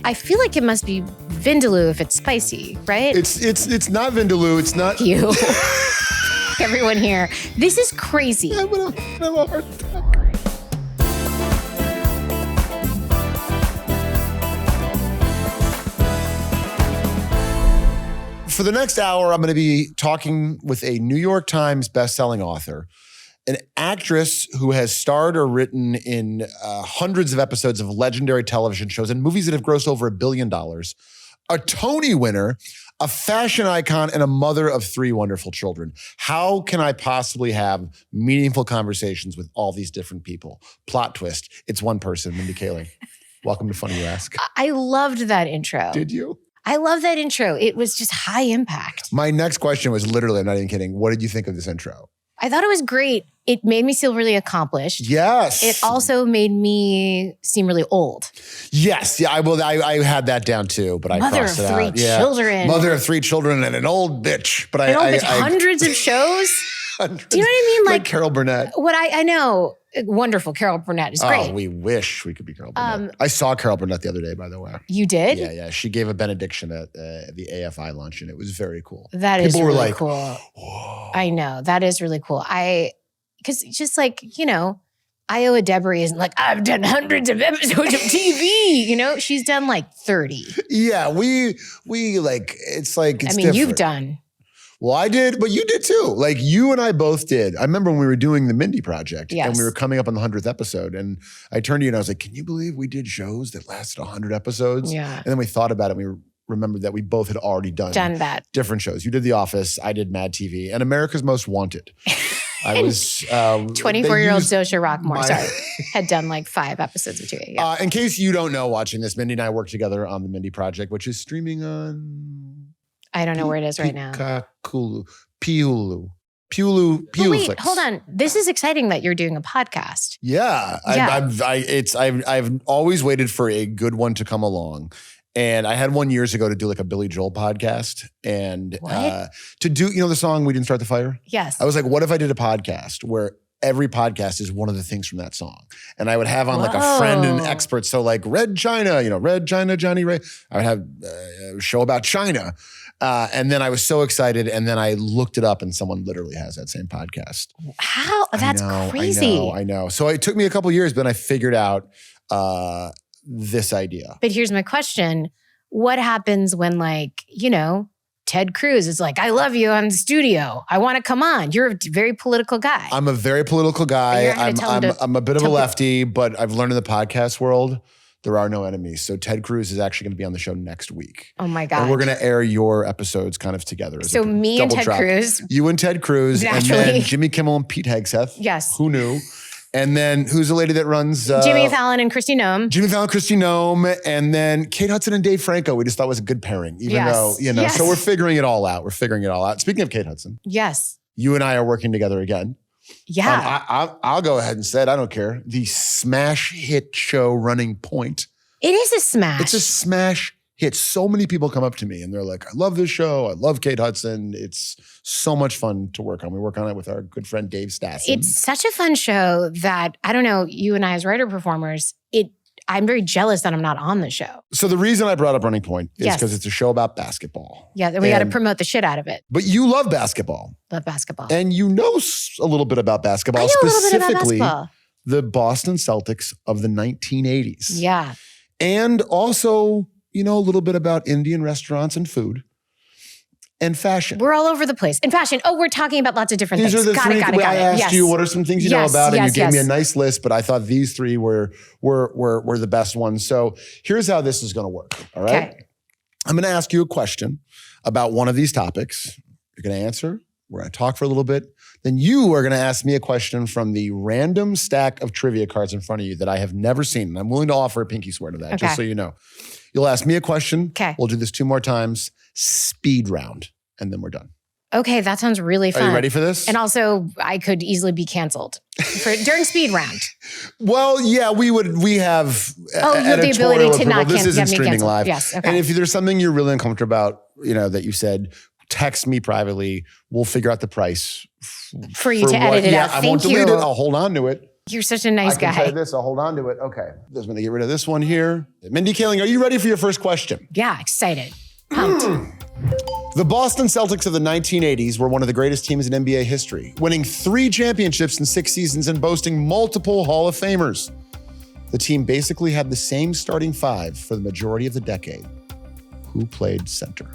I feel like it must be vindaloo if it's spicy, right? It's not vindaloo. It's not. You. Everyone here. This is crazy. I'm gonna have a heart attack. For the next hour, I'm going to be talking with a New York Times bestselling author, an actress who has starred or written in hundreds of episodes of legendary television shows and movies that have grossed over $1 billion, a Tony winner, a fashion icon, and a mother of 3 wonderful children. How can I possibly have meaningful conversations with all these different people? Plot twist, it's one person, Mindy Kaling. Welcome to Funny You Ask. I loved that intro. Did you? I love that intro. It was just high impact. My next question was literally, I'm not even kidding, what did you think of this intro? I thought it was great. It made me feel really accomplished. Yes. It also made me seem really old. Yes. Yeah, I had that down too, but I crossed it out. Mother of 3 children. Mother of 3 children and an old bitch. But hundreds of shows. Hundreds. Do you know what I mean? Like Carol Burnett. What I know. Wonderful. Carol Burnett is great. Oh, we wish we could be Carol Burnett. I saw Carol Burnett the other day, by the way. You did? Yeah. She gave a benediction at the AFI lunch, and it was very cool. That is really like, cool. Whoa. I know. That is really cool. Because just like, Iowa Debris isn't like, I've done hundreds of episodes of TV. She's done like 30. Yeah, we like, it's like, it's different. You've done. Well, I did, but you did too. Like you and I both did. I remember when we were doing the Mindy Project and we were coming up on the 100th episode, and I turned to you and I was like, can you believe we did shows that lasted 100 episodes? Yeah. And then we thought about it and we remembered that we both had already done that. Different shows. You did The Office, I did Mad TV, and America's Most Wanted. I was 24-year-old Zosha Rockmore, had done like 5 episodes of TV. Yeah. In case you don't know watching this, Mindy and I worked together on the Mindy Project, which is streaming on... I don't know where it is right now. Piulu wait, Flix. hold on. This is exciting that you're doing a podcast. Yeah. I've always waited for a good one to come along. And I had one years ago to do like a Billy Joel podcast and to do, the song We Didn't Start the Fire? Yes. I was like, what if I did a podcast where every podcast is one of the things from that song? And I would have on like a friend and an expert. So like Red China, Red China, Johnny Ray. I would have a show about China. And then I was so excited. And then I looked it up and someone literally has that same podcast. How? That's crazy. I know. So it took me a couple years, but then I figured out this idea. But here's my question. What happens when Ted Cruz is like, I love you on the studio. I want to come on. You're a very political guy. I'm a very political guy. I'm a bit of a lefty, but I've learned in the podcast world, there are no enemies. So Ted Cruz is actually going to be on the show next week. Oh my God. And we're going to air your episodes kind of together. So me and Ted Cruz. You and Ted Cruz. Naturally. And then Jimmy Kimmel and Pete Hegseth. Yes. Who knew? And then who's the lady that runs? Jimmy Fallon and Kristi Noem. Jimmy Fallon, Kristi Noem. And then Kate Hudson and Dave Franco. We just thought was a good pairing, even though, Yes. So we're figuring it all out. Speaking of Kate Hudson. Yes. You and I are working together again. Yeah. I'll go ahead and say it. I don't care. The smash hit show Running Point. It is a smash. It's a smash hit. So many people come up to me and they're like, I love this show. I love Kate Hudson. It's so much fun to work on. We work on it with our good friend Dave Stassen. It's such a fun show that, I don't know, you and I as writer-performers, I'm very jealous that I'm not on the show. So the reason I brought up Running Point is because it's a show about basketball. Yeah, and we got to promote the shit out of it. But you love basketball. Love basketball. And you know a little bit about basketball. I know specifically a little bit about basketball. The Boston Celtics of the 1980s. Yeah. And also, a little bit about Indian restaurants and food and fashion. We're all over the place. And fashion. Oh, we're talking about lots of different things. These are the three. I asked you, what are some things you know about? And you gave me a nice list, but I thought these 3 were the best ones. So here's how this is going to work. All right. Okay. I'm going to ask you a question about one of these topics. You're going to answer. We're going to talk for a little bit. Then you are going to ask me a question from the random stack of trivia cards in front of you that I have never seen. And I'm willing to offer a pinky swear to that, just so you know. You'll ask me a question. Okay. We'll do this 2 more times. Speed round. And then we're done. Okay, that sounds really fun. Are you ready for this? And also, I could easily be canceled during speed round. Well, yeah, we have you have the ability to not this isn't streaming canceled. live. Yes, okay. And if there's something you're really uncomfortable about, that you said, text me privately. We'll figure out the price for you to edit it out. I won't delete it. I'll hold on to it. You're such a nice I can guy. say this. I'll hold on to it. Okay. I'm going to get rid of this one here. Mindy Kaling, are you ready for your first question? Yeah, excited. Pumped. The Boston Celtics of the 1980s were one of the greatest teams in NBA history, winning 3 championships in 6 seasons and boasting multiple Hall of Famers. The team basically had the same starting 5 for the majority of the decade. Who played center?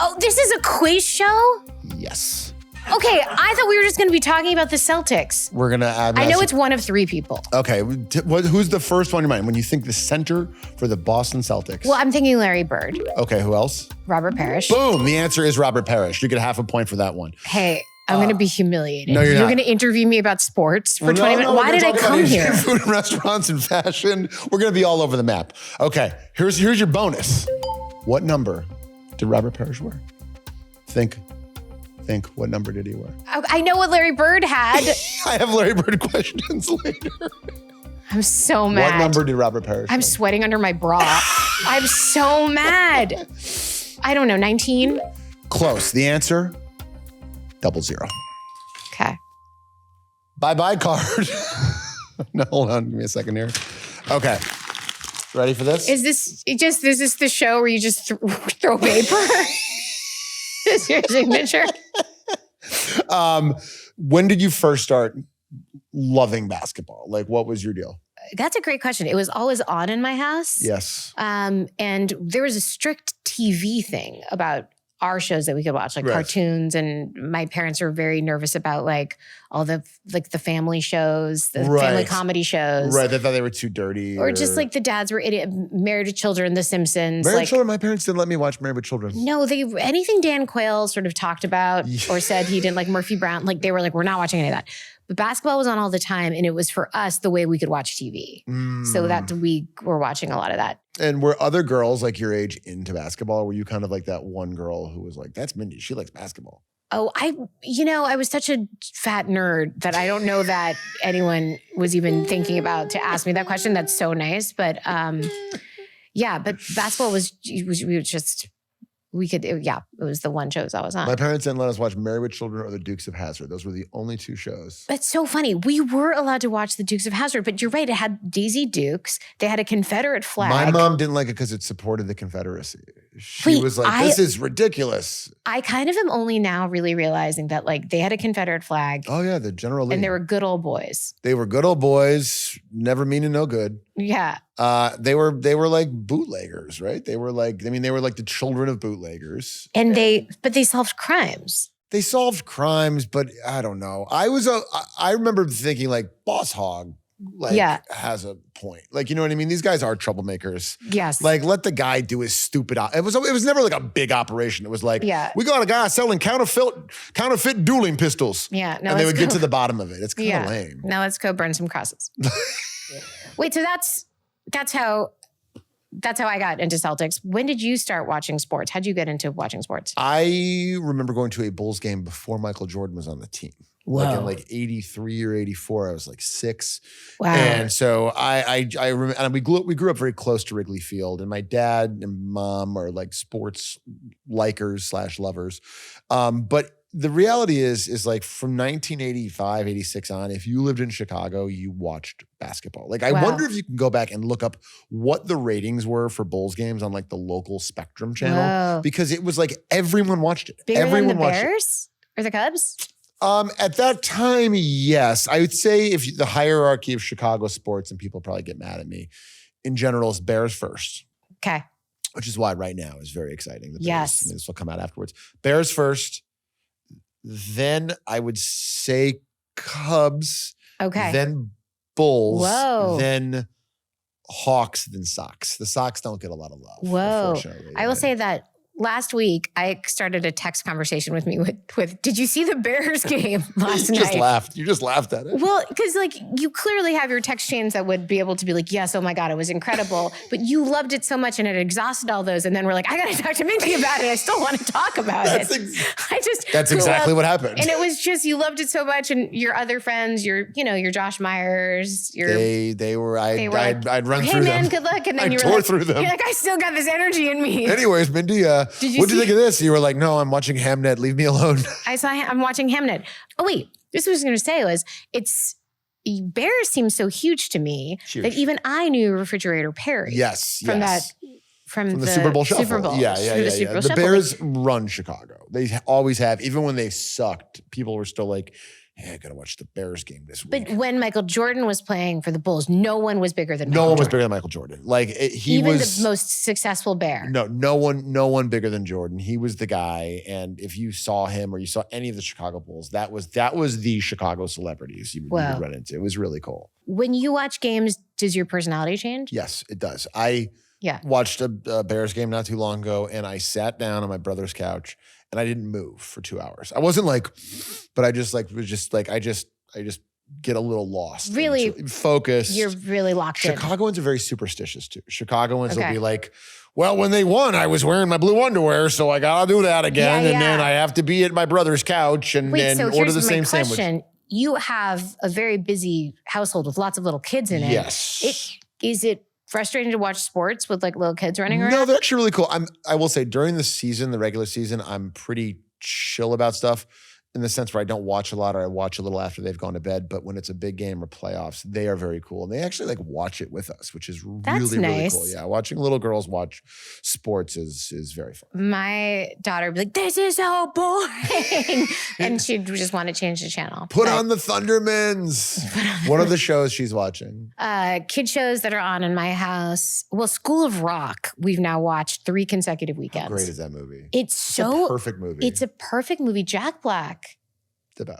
Oh, this is a quiz show? Yes. Okay, I thought we were just going to be talking about the Celtics. We're going to add... I know it's one of 3 people. Okay, who's the first one in your mind when you think the center for the Boston Celtics? Well, I'm thinking Larry Bird. Okay, who else? Robert Parrish. Boom, the answer is Robert Parrish. You get half a point for that one. Hey, I'm going to be humiliated. No, you're not. going to interview me about sports for 20 minutes. Why did I come here? Food and restaurants and fashion. We're going to be all over the map. Okay, here's your bonus. What number did Robert Parrish wear? Think, what number did he wear? I know what Larry Bird had. I have Larry Bird questions later. I'm so mad. What number did Robert Parrish I'm wear? sweating under my bra. I'm so mad. I don't know, 19? Close. The answer, 00. Okay. Bye-bye card. No, hold on. Give me a second here. Okay. Ready for this? Is this the show where you just throw paper? Is your signature? When did you first start loving basketball? Like, what was your deal? That's a great question. It was always on in my house. Yes. And there was a strict TV thing about our shows that we could watch, like Right. cartoons. And my parents were very nervous about like all the the family shows, the Right. family comedy shows. Right. They thought they were too dirty. Or just like the dads were idiot, Married with Children, The Simpsons. Married with like, Children. My parents didn't let me watch Married with Children. No, anything Dan Quayle sort of talked about or said he didn't like Murphy Brown, like they were like, we're not watching any of that. But basketball was on all the time, and it was for us the way we could watch TV. So that we were watching a lot of that. And were other girls like your age into basketball? Or were you kind of like that one girl who was like, that's Mindy, she likes basketball? Oh, I was such a fat nerd that I don't know that anyone was even thinking about to ask me that question. That's so nice. But yeah, but basketball it was the one shows I was on. My parents didn't let us watch Married with Children or The Dukes of Hazzard. Those were the only 2 shows. That's so funny. We were allowed to watch the Dukes of Hazzard, but you're right. It had Daisy Dukes. They had a Confederate flag. My mom didn't like it because it supported the Confederacy. She was like, this is ridiculous. I kind of am only now really realizing that like they had a Confederate flag. Oh yeah, the General Lee. And they were good old boys. They were good old boys, never meaning no good. Yeah. They were like bootleggers, right? They were like the children of bootleggers. And they solved crimes. They solved crimes, but I don't know. I remember thinking like Boss Hogg has a point. Like, you know what I mean? These guys are troublemakers. Yes. Like, let the guy do his stupid it was never like a big operation. It was like, we got a guy selling counterfeit dueling pistols. Yeah. No, and they would get to the bottom of it. It's kind of lame. Now let's go burn some crosses. Wait, so that's how I got into Celtics. When did you start watching sports? How'd you get into watching sports? I remember going to a Bulls game before Michael Jordan was on the team. Whoa. Like in like 83 or 84, I was like 6. Wow. And so I remember, and we grew up very close to Wrigley Field, and my dad and mom are like sports likers / lovers. But the reality is like from 1985, 86 on, if you lived in Chicago, you watched basketball. Like I wonder if you can go back and look up what the ratings were for Bulls games on like the local Spectrum channel, because it was like everyone watched it. Bigger Everyone than the watched Bears or the Cubs? At that time, yes. I would say if the hierarchy of Chicago sports, and people probably get mad at me, in general is Bears first. Okay. Which is why right now is very exciting. Yes. This will come out afterwards. Bears first. Then I would say Cubs. Okay. Then Bulls. Whoa. Then Hawks. Then Sox. The Sox don't get a lot of love. Whoa. Unfortunately. I will say that last week, I started a text conversation with me with did you see the Bears game last night? You just laughed at it. Well, because like you clearly have your text chains that would be able to be like, yes, oh my God, it was incredible. But you loved it so much and it exhausted all those. And then we're like, I got to talk to Mindy about it. I still want to talk about it. That's exactly what happened. And it was just, you loved it so much. And your other friends, your Josh Myers, I'd run through them. Hey man, good luck. And then you were like, through them. You're like, I still got this energy in me. Anyways, Mindy, what'd you think of this? You were like, no, I'm watching Hamnet. Leave me alone. I'm watching Hamnet. Oh wait, this was going to say was Bears seems so huge to me that even I knew Refrigerator Perry. Yes, from that. From the Super Bowl Shuffle. Super Bowl. Yeah. The Bears run Chicago. They always have. Even when they sucked, people were still like, hey, I got to watch the Bears game this week. But when Michael Jordan was playing for the Bulls, no one was bigger than Michael Jordan. No one was bigger than Michael Jordan. Like he even was the most successful Bear. No one bigger than Jordan. He was the guy. And if you saw him or you saw any of the Chicago Bulls, that was the Chicago celebrities you would run into. It was really cool. When you watch games, does your personality change? Yes, it does. I watched a Bears game not too long ago, and I sat down on my brother's couch, and I didn't move for 2 hours. I wasn't like, but I just like was just like I just get a little lost. Really focused. You're really locked in. Chicagoans are very superstitious too. Chicagoans will be like, well, when they won, I was wearing my blue underwear, so I gotta do that again, and then I have to be at my brother's couch and order the same sandwich. You have a very busy household with lots of little kids in it. Yes. Is it frustrating to watch sports with like little kids running around? No, they're actually really cool. I will say during the season, the regular season, I'm pretty chill about stuff in the sense where I don't watch a lot or I watch a little after they've gone to bed. But when it's a big game or playoffs, they are very cool. And they actually like watch it with us, which is really, really cool. Yeah, watching little girls watch sports is very fun. My daughter would be like, this is so boring. And she'd just want to change the channel. Put on the Thundermans. What are the shows she's watching? Kid shows that are on in my house. Well, School of Rock, we've now watched 3 consecutive weekends. How great is that movie? It's a perfect movie. It's a perfect movie. Jack Black.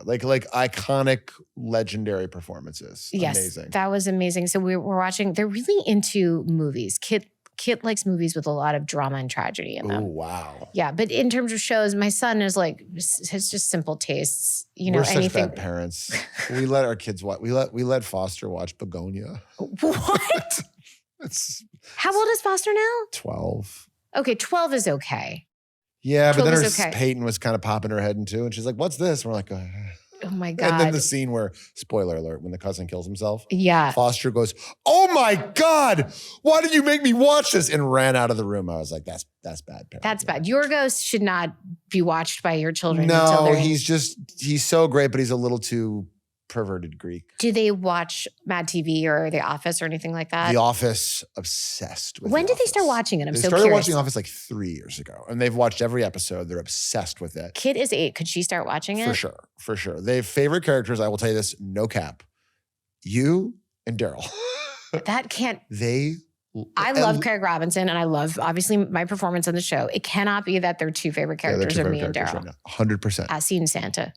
Like iconic, legendary performances. Yes, amazing. That was amazing. So we're watching. They're really into movies. Kit likes movies with a lot of drama and tragedy in them. Oh wow. Yeah, but in terms of shows, my son is like has just simple tastes. You know, we're such bad parents. We let our kids watch. We let Foster watch Begonia. What? How old is Foster now? 12. Okay, 12 is okay. Yeah, but then Peyton was kind of popping her head into, and she's like, "What's this?" And we're like, "Oh my god!" And then the scene where, spoiler alert, when the cousin kills himself. Yeah, Foster goes, "Oh my god, why did you make me watch this?" And ran out of the room. I was like, "That's bad parenting." That's bad. Yorgos should not be watched by your children. No, he's so great, but he's a little too perverted Greek. Do they watch Mad TV or The Office or anything like that? The Office, obsessed with. When did they start watching it? They started watching The Office like 3 years ago, and they've watched every episode. They're obsessed with it. Kid is 8. Could she start watching it? For sure. They have favorite characters. I will tell you this, no cap. You and Daryl. That can't. I love Craig Robinson, and I love obviously my performance on the show. It cannot be that their 2 favorite characters are me and Daryl. Right 100%. I've seen Santa.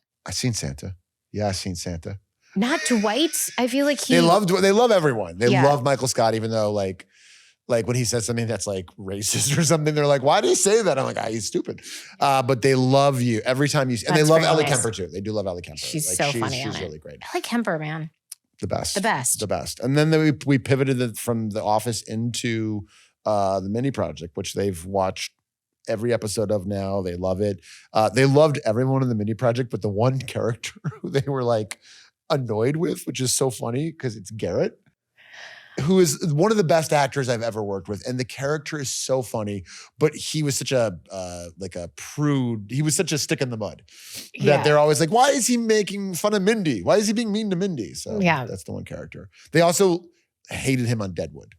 Yeah, I've seen Santa. Not Dwight. I feel like they love everyone. They love Michael Scott, even though like when he says something that's like racist or something, they're like, why did he say that? I'm like, he's stupid. But they love you every time you see. And they love Ellie Kemper too. They do love Ellie Kemper. She's so funny. She's really great. Ellie Kemper, man. The best. The best. And then we pivoted from The Office into the Mindy Project, which they've watched every episode of now. They love it. They loved everyone in the Mindy Project, but the one character who they were like annoyed with, which is so funny because it's Garrett, who is one of the best actors I've ever worked with. And the character is so funny, but he was such a prude. He was such a stick in the mud that they're always like, why is he making fun of Mindy? Why is he being mean to Mindy? So that's the one character. They also hated him on Deadwood.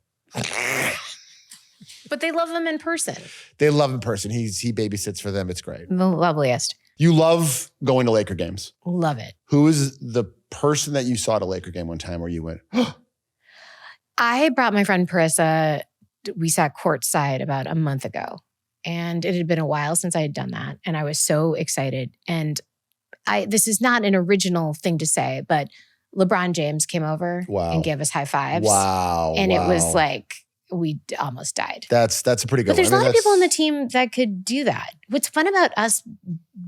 But they love him in person. They love him in person. He babysits for them. It's great. The loveliest. You love going to Laker games. Love it. Who is the person that you saw at a Laker game one time where you went, oh? I brought my friend Parissa. We sat courtside about a month ago. And it had been a while since I had done that. And I was so excited. And this is not an original thing to say, but LeBron James came over and gave us high fives. Wow. And it was like, we almost died. That's a pretty good one. But there's a lot of people on the team that could do that. What's fun about us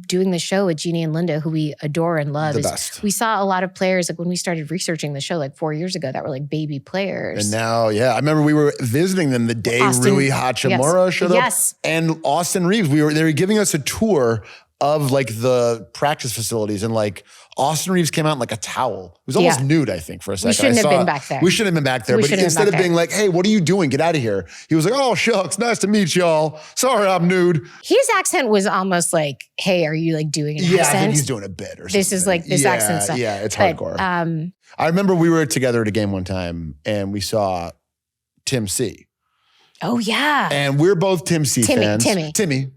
doing the show with Jeannie and Linda, who we adore and love, is we saw a lot of players, like when we started researching the show like 4 years ago, that were like baby players. And now, I remember we were visiting them the day Rui Hachimura showed up. And Austin Reeves. They were giving us a tour of like the practice facilities, and like Austin Reeves came out in like a towel. It was almost nude, I think, for a second. We shouldn't have been back there. We shouldn't have been back there. But instead of being like, hey, what are you doing? Get out of here. He was like, oh, shucks, nice to meet y'all. Sorry, I'm nude. His accent was almost like, hey, are you like doing an accent? Yeah, I think he's doing a bit or something. This is like this accent stuff. Yeah, it's hardcore. I remember we were together at a game one time and we saw Tim C. Oh, yeah. And we're both Tim C fans. Timmy.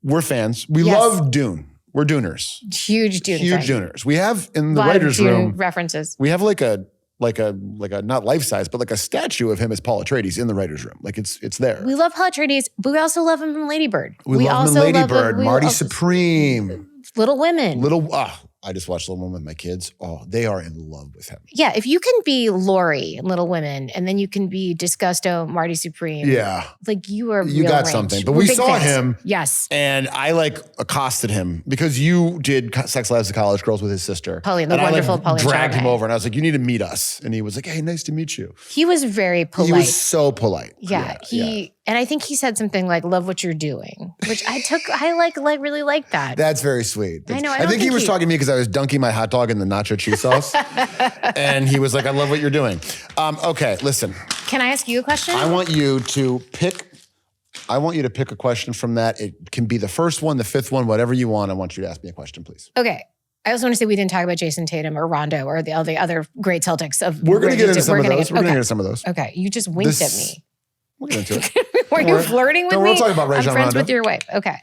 We're fans. We love Dune. We're Duners. Huge Dune. Huge Duners. We have in the writers' room references. We have like a not life size, but like a statue of him as Paul Atreides in the writers' room. Like it's there. We love Paul Atreides, but we also love him from Lady Bird. We love him in Lady Bird. Marty Supreme. Little Women. I just watched Little Women with my kids. Oh, they are in love with him. Yeah, if you can be Lori in Little Women, and then you can be Disgusto, Marty Supreme. Yeah. Like you are You got range. Something. But we saw him. Yes. And I like accosted him because you did Sex Lives of College Girls with his sister. Pauline, the wonderful Pauline. Dragged him over and I was like, you need to meet us. And he was like, hey, nice to meet you. He was very polite. He was so polite. Yeah. And I think he said something like, love what you're doing, which I really like that. That's very sweet. I know. I think he was talking to me because I was dunking my hot dog in the nacho cheese sauce. And he was like, I love what you're doing. Okay, listen. Can I ask you a question? I want you to pick a question from that. It can be the first one, the fifth one, whatever you want. I want you to ask me a question, please. Okay. I also want to say we didn't talk about Jason Tatum or Rondo or the other great Celtics. We're going to get into some of those. We're going to get into some of those. Okay. You just winked at me. We'll get into it. Were you flirting with me? We'll talk about Rajon Rondo. I'm friends with your wife. Okay.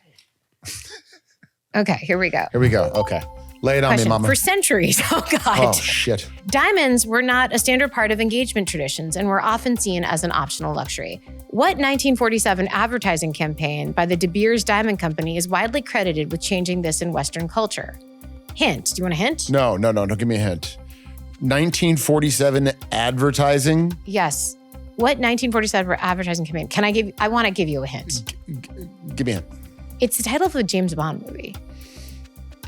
Okay, here we go. Okay. Lay it on me, mama. For centuries. Oh, God. Oh, shit. Diamonds were not a standard part of engagement traditions and were often seen as an optional luxury. What 1947 advertising campaign by the De Beers Diamond Company is widely credited with changing this in Western culture? Hint. Do you want a hint? No. Don't give me a hint. 1947 advertising? Yes. What 1947 advertising campaign? I want to give you a hint. Give me a hint. It's the title of a James Bond movie.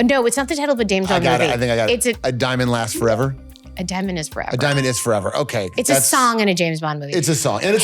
No, it's not the title of a James Bond movie. I think I got it. A Diamond Lasts Forever? A Diamond is Forever. A Diamond is Forever. Okay. It's a song in a James Bond movie. It's a song. And it's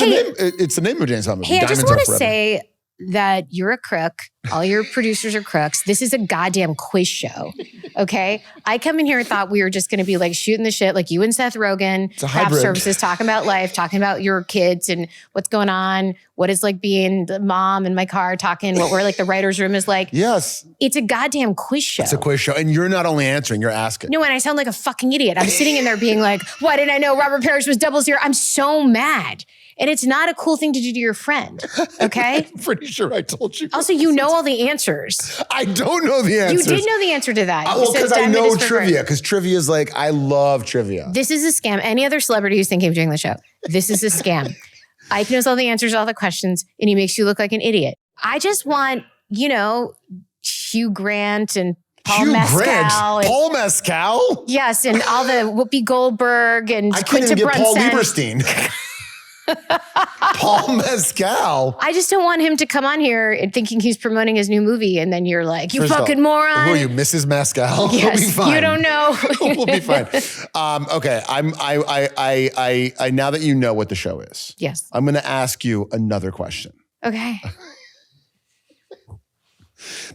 the name of a James Bond movie. Hey, I just want to say that you're a crook. All your producers are crooks. This is a goddamn quiz show, okay? I come in here and thought we were just going to be like shooting the shit like you and Seth Rogen, it's a hybrid. services, talking about life, talking about your kids and what's going on, what it's like being the mom in my car, talking what we're like the writer's room is like. Yes. It's a goddamn quiz show. It's a quiz show. And you're not only answering, you're asking. No, and I sound like a fucking idiot. I'm sitting in there being like, why didn't I know Robert Parrish was double zero? I'm so mad. And it's not a cool thing to do to your friend, okay? I'm pretty sure I told you. Also, you know all the answers. I don't know the answers. You did know the answer to that. Well, because I know trivia, because trivia is like, I love trivia. This is a scam. Any other celebrity who's thinking of doing the show, this is a scam. Ike knows all the answers to all the questions, and he makes you look like an idiot. I just want, Hugh Grant and Paul Mescal. Paul Mescal? Yes, and all the Whoopi Goldberg and Quinta Brunson. Paul Lieberstein. Paul Mescal. I just don't want him to come on here and thinking he's promoting his new movie, and then you're like, you fucking moron. Who are you, Mrs. Mescal? Yes, we'll be fine. You don't know. We'll be fine. Okay, I now that you know what the show is, yes, I'm going to ask you another question. Okay.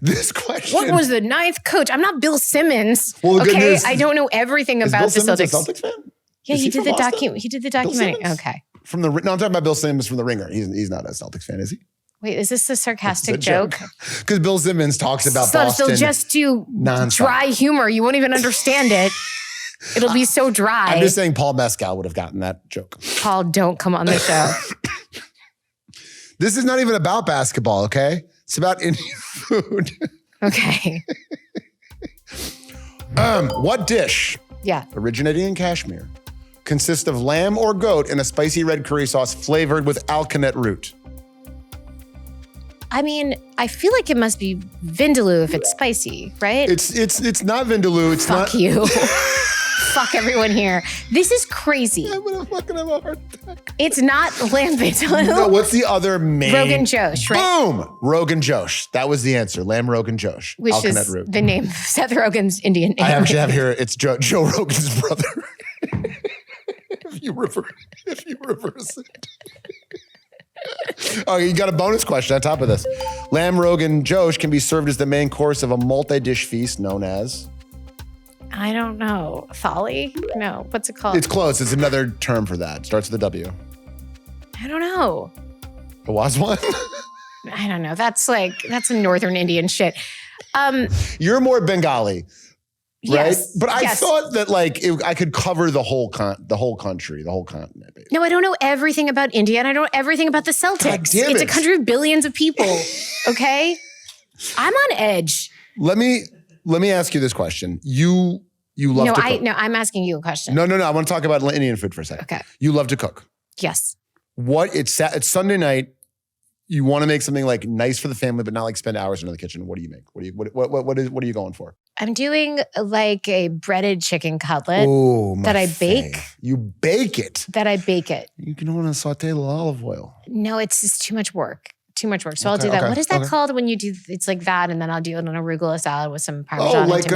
This question. What was the ninth coach? I'm not Bill Simmons. Well, okay, I don't know everything about the Celtics. Is Bill Simmons a Celtics fan? Yeah, he did the documentary. Okay. I'm talking about Bill Simmons from The Ringer. He's not a Celtics fan, is he? Wait, is this a sarcastic joke? Because Bill Simmons talks about Boston. So just do dry humor. You won't even understand it. It'll be so dry. I'm just saying Paul Mescal would have gotten that joke. Paul, don't come on the show. This is not even about basketball, okay? It's about Indian food. Okay. What dish? Yeah. Originating in Kashmir. Consists of lamb or goat in a spicy red curry sauce flavored with alkanet root. I mean, I feel like it must be vindaloo if it's spicy, right? It's not vindaloo. It's Fuck not. You. Fuck everyone here. This is crazy. I'm gonna fucking have a heart attack. It's not lamb vindaloo. No, what's the other main? Rogan Josh, right? Boom! Rogan Josh. That was the answer. Lamb Rogan Josh. Which alkanet is root. the name of Seth Rogen's Indian name. I actually have here, it's Joe Rogan's brother. If you reverse it. Oh, you got a bonus question on top of this. Lamb Rogan Josh can be served as the main course of a multi-dish feast known as? I don't know. Thali? No. What's it called? It's close. It's another term for that. Starts with a W. I don't know. A waswan? I don't know. That's a Northern Indian shit. You're more Bengali, right? Yes, But I yes. thought that I could cover the whole country, the whole continent. Baby. No, I don't know everything about India, and I don't know everything about the Celtics. damn It's a it. country of billions of people. Okay? I'm on edge. Let me ask you this question. You love to cook. I'm asking you a question. No. I want to talk about Indian food for a second. Okay. You love to cook. Yes. It's Sunday night. You want to make something like nice for the family, but not like spend hours in the kitchen. What do you make? What are you going for? I'm doing like a breaded chicken cutlet Oh, that I bake. You bake it. That I bake it. You can want to saute a little olive oil. No, it's just too much work. So I'll do that. Okay, What is that okay. called when you do? It's like that, and then I'll do an arugula salad with some parmesan and like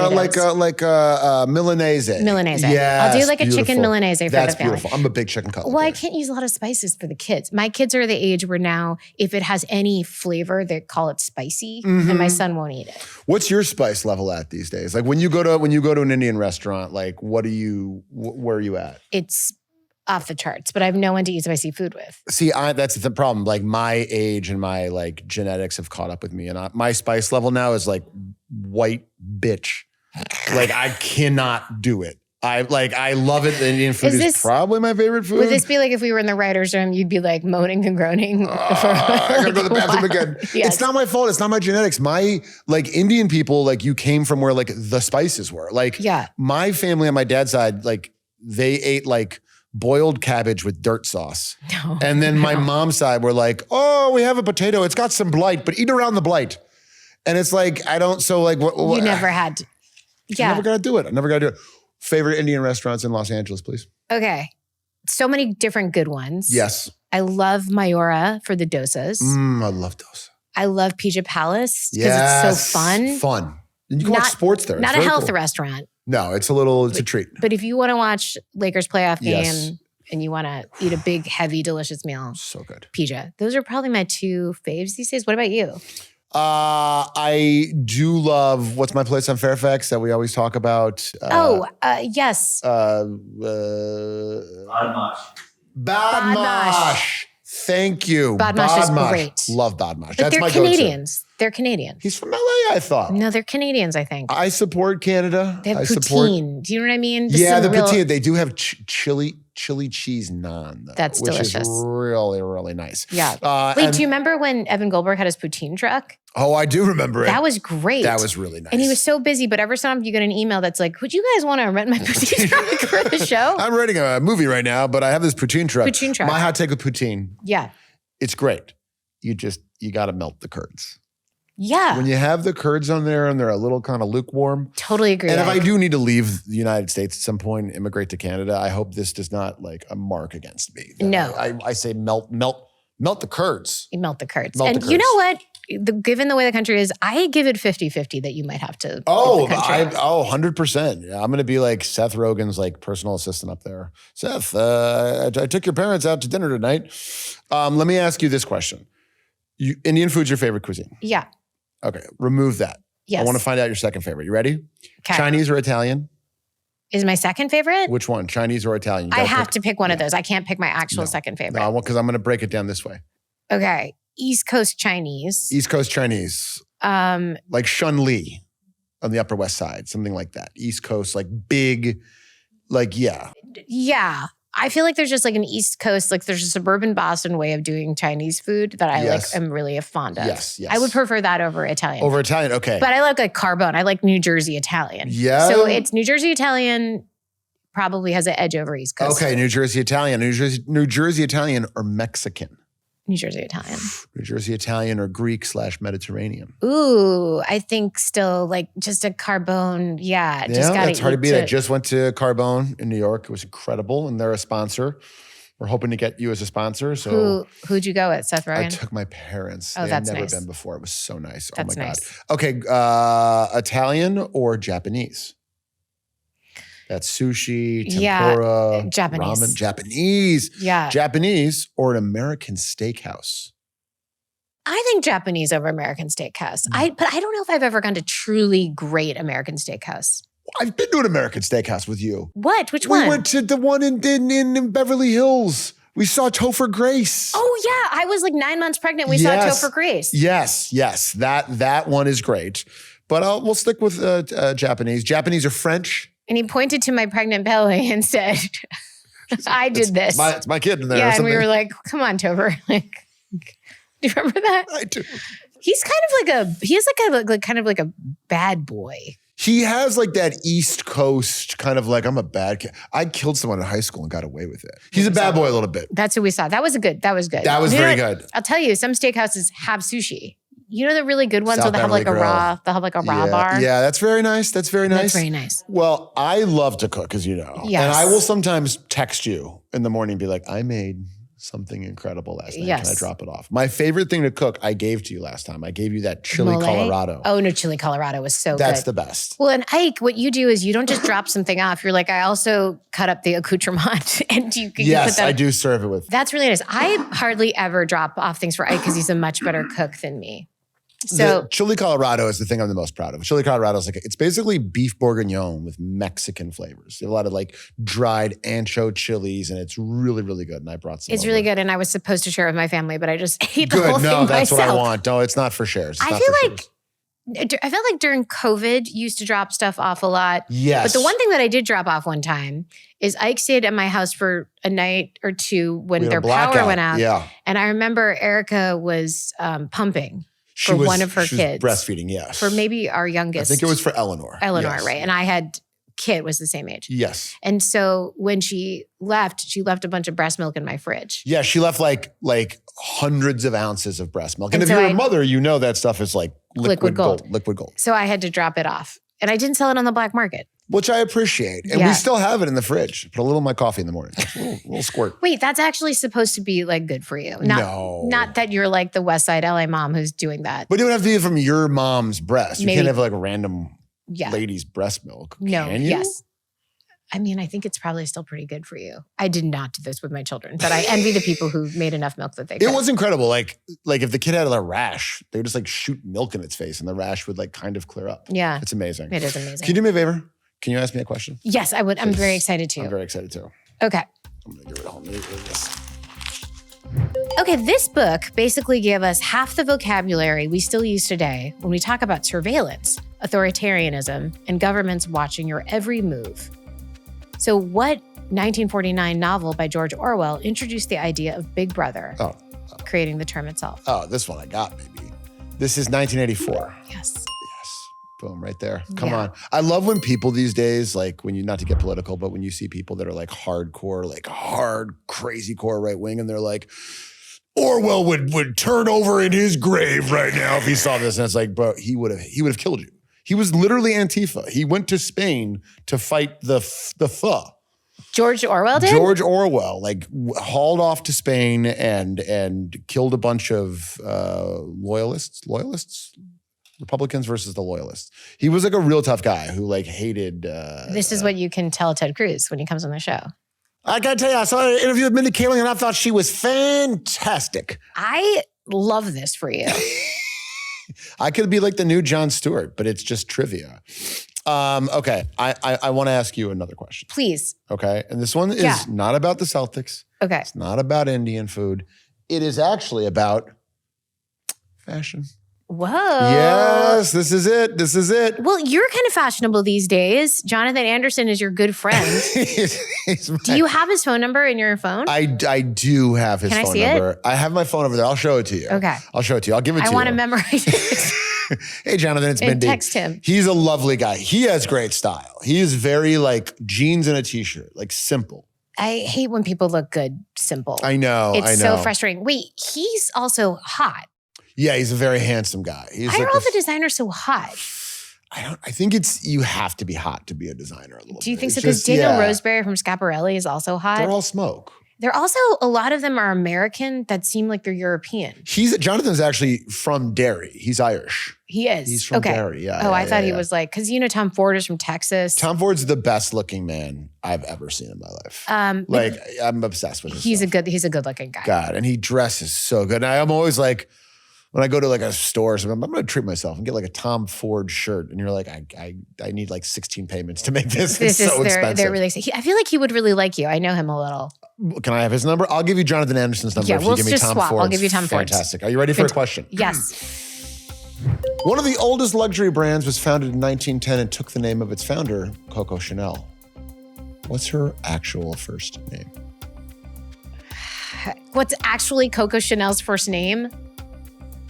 Milanese. Milanese. Yes, I'll do like a beautiful. chicken Milanese for That's the family. beautiful. I'm a big chicken cutlet. Well, I guy. can't use a lot of spices for the kids. My kids are the age where now, if it has any flavor, they call it spicy, and my son won't eat it. What's your spice level at these days? Like when you go to an Indian restaurant, like where are you at? It's off the charts, but I have no one to eat spicy food with. See, that's the problem. Like my age and my like genetics have caught up with me, and my spice level now is like white bitch. Like I cannot do it. I love it. The Indian food is probably my favorite food. Would this be like if we were in the writer's room, you'd be like moaning and groaning? I gotta go to the bathroom again. Yes. It's not my fault. It's not my genetics. My Indian people, like you came from where like the spices were. Like my family on my dad's side, like they ate like boiled cabbage with dirt sauce. No, and then my mom's side were like, oh, we have a potato. It's got some blight, but eat around the blight. And it's like, I don't, so like. What, you never had to. Yeah. I never got to do it. Favorite Indian restaurants in Los Angeles, please. Okay. So many different good ones. Yes. I love Mayora for the dosas. I love dosa. I love Pija Palace because it's so fun. Fun. And you can watch sports there. Not a health restaurant. No, it's a treat. But if you want to watch Lakers playoff game Yes. and you want to eat a big, heavy, delicious meal, So good. Pija. Those are probably my two faves these days. What about you? I do love what's my place on Fairfax that we always talk about. Yes. Badmaash. Thank you. Badmaash is great. Love Badmaash. But That's they're my Canadians. They're Canadian. He's from LA, I thought. No, they're Canadians, I think. I support Canada. They have poutine. Do you know what I mean? Poutine. They do have chili cheese naan, though, That's delicious. Which is really, really nice. Yeah. Wait, do you remember when Evan Goldberg had his poutine truck? Oh, I do remember it. That was great. That was really nice. And he was so busy, but every time you get an email that's like, would you guys want to rent my poutine truck for the show? I'm writing a movie right now, but I have this poutine truck. Poutine truck. My hot take with poutine. Yeah. It's great. You got to melt the curds. Yeah. When you have the curds on there and they're a little kind of lukewarm. Totally agree. And if I do need to leave the United States at some point and immigrate to Canada, I hope this does not like a mark against me. No. I say melt the curds. You melt the curds. Melt the and curds. you know what? Given the way the country is, I give it 50-50 that you might have to. Oh, give the country. 100%. Yeah, I'm going to be like Seth Rogen's like personal assistant up there. Seth, I took your parents out to dinner tonight. Let me ask you this question. Indian food's your favorite cuisine? Yeah. Okay, remove that. Yes. I want to find out your second favorite. You ready? Okay. Chinese or Italian? Is my second favorite? Which one? Chinese or Italian? You I gotta have pick. to pick one of those. I can't pick my actual second favorite. No, because I'm going to break it down this way. Okay. East Coast Chinese. East Coast Chinese. Like Shun Li on the Upper West Side, something like that. East Coast, like big, like, yeah. Yeah. I feel like there's just like an East Coast, like there's a suburban Boston way of doing Chinese food that I Yes. like am really fond of. Yes. I would prefer that over Italian. Over Italian, okay. But I like carbone. I like New Jersey Italian. Yeah. So it's New Jersey Italian probably has an edge over East Coast. Okay, New Jersey Italian. New Jersey Italian or Mexican? New Jersey Italian. New Jersey Italian or Greek/Mediterranean? Ooh, I think still like just a carbone. Yeah. Just gotta that's hard to eat beat. I just went to Carbone in New York. It was incredible. And they're a sponsor. We're hoping to get you as a sponsor. So who'd you go with? Seth Rogen? I took my parents. Oh, they had that's never nice. been before. It was so nice. That's oh my nice. God. Okay. Italian or Japanese? That's sushi, tempura, Japanese. ramen. Japanese. Yeah. Japanese or an American steakhouse? I think Japanese over American Steakhouse. But I don't know if I've ever gone to truly great American Steakhouse. I've been to an American Steakhouse with you. What? Which one? We went to the one in Beverly Hills. We saw Topher Grace. Oh yeah, I was like 9 months pregnant. We saw Topher Grace. Yes. That one is great. But we'll stick with Japanese. Japanese or French. And he pointed to my pregnant belly and said, I did this. It's my kid in there. Yeah, and we were like, come on, Topher. Like, do you remember that? I do. He's kind of like a bad boy. He has like that East Coast kind of like, I'm a bad kid. I killed someone in high school and got away with it. He's a bad boy a little bit. That's what we saw. That was good. That was very good. I'll tell you, some steakhouses have sushi. You know the really good ones South where they have like Beverly they'll have like a raw bar? Yeah, that's very nice. That's very nice. Well, I love to cook, as you know. Yes. And I will sometimes text you in the morning and be like, I made something incredible last night. Yes. Can I drop it off? My favorite thing to cook, I gave to you last time. I gave you that chili Mole? Colorado. Oh, no, chili Colorado was so good. That's the best. Well, and Ike, what you do is you don't just drop something off. You're like, I also cut up the accoutrement and you put that. I do serve it with. That's really nice. I hardly ever drop off things for Ike because he's a much better cook than me. So the chili Colorado is the thing I'm the most proud of. Chili Colorado is it's basically beef bourguignon with Mexican flavors. You have a lot of like dried ancho chilies, and it's really, really good. And I brought some. It's really good, and I was supposed to share it with my family, but I just ate the good. whole thing myself. No, that's what I want. No, it's not for shares. I felt like during COVID, you used to drop stuff off a lot. Yes. But the one thing that I did drop off one time is Ike stayed at my house for a night or two when their power went out. Yeah. And I remember Erica was pumping. For one of her kids. Breastfeeding, yes. For maybe our youngest. I think it was for Eleanor. Yes. Right. And I had Kit was the same age. Yes. And so when she left a bunch of breast milk in my fridge. Yeah, she left like hundreds of ounces of breast milk. And if you're a mother, you know that stuff is like liquid gold. Liquid gold. So I had to drop it off. And I didn't sell it on the black market. Which I appreciate. And we still have it in the fridge. Put a little in my coffee in the morning. A little squirt. Wait, that's actually supposed to be like good for you. Not that you're like the West Side LA mom who's doing that. But it would have to be from your mom's breast. You can't have like random lady's breast milk. No, Can you? Yes. I mean, I think it's probably still pretty good for you. I did not do this with my children, but I envy the people who made enough milk that they could. It was incredible. Like if the kid had a rash, they would just like shoot milk in its face and the rash would like kind of clear up. Yeah. It's amazing. It is amazing. Can you do me a favor? Can you ask me a question? Yes, I would. I'm very excited too. I'm very excited too. Okay. I'm going to get rid of all this. Okay, this book basically gave us half the vocabulary we still use today when we talk about surveillance, authoritarianism, and governments watching your every move. So what 1949 novel by George Orwell introduced the idea of Big Brother, creating the term itself? Oh, this one I got, maybe. This is 1984. Yes. Boom, right there. Come on. I love when people these days, like when you, not to get political, but when you see people that are like hardcore, like hard, crazy core right wing, and they're like, Orwell would turn over in his grave right now if he saw this. And it's like, bro, he would have killed you. He was literally Antifa. He went to Spain to fight the pho. George Orwell did? George Orwell, like hauled off to Spain and killed a bunch of loyalists? Republicans versus the loyalists. He was like a real tough guy who like hated. This is what you can tell Ted Cruz when he comes on the show. I gotta tell you, I saw an interview with Mindy Kaling and I thought she was fantastic. I love this for you. I could be like the new Jon Stewart, but it's just trivia. Okay, I want to ask you another question. Please. Okay, and this one is not about the Celtics. Okay. It's not about Indian food. It is actually about fashion. Whoa. Yes, this is it. This is it. Well, you're kind of fashionable these days. Jonathan Anderson is your good friend. Do you have his phone number in your phone? I do have his phone number. It? I have my phone over there. I'll show it to you. Okay. I'll show it to you. I'll give it to you. I want to memorize it. Hey, Jonathan, it's Mindy. Text him. He's a lovely guy. He has great style. He is very like jeans and a t-shirt, like simple. I hate when people look good, simple. I know. It's so frustrating. Wait, he's also hot. Yeah, he's a very handsome guy. Why are all the designers so hot? I think it's, you have to be hot to be a designer a little bit. Do you think so? Because Daniel Roseberry from Schiaparelli is also hot. They're all smoke. They're also, a lot of them are American that seem like they're European. Jonathan's actually from Derry. He's Irish. He is? He's from Derry, yeah. Oh, I thought he was like, because you know Tom Ford is from Texas. Tom Ford's the best looking man I've ever seen in my life. I'm obsessed with him. He's a good looking guy. God, and he dresses so good. And I'm always like, when I go to like a store, so I'm going to treat myself and get like a Tom Ford shirt. And you're like, I need like 16 payments to make this. It's so expensive. They're really, I feel like he would really like you. I know him a little. Can I have his number? I'll give you Jonathan Anderson's number if you give me Tom Ford. I'll give you Tom Ford. Fantastic. Are you ready for a question? Yes. One of the oldest luxury brands was founded in 1910 and took the name of its founder, Coco Chanel. What's her actual first name? What's actually Coco Chanel's first name?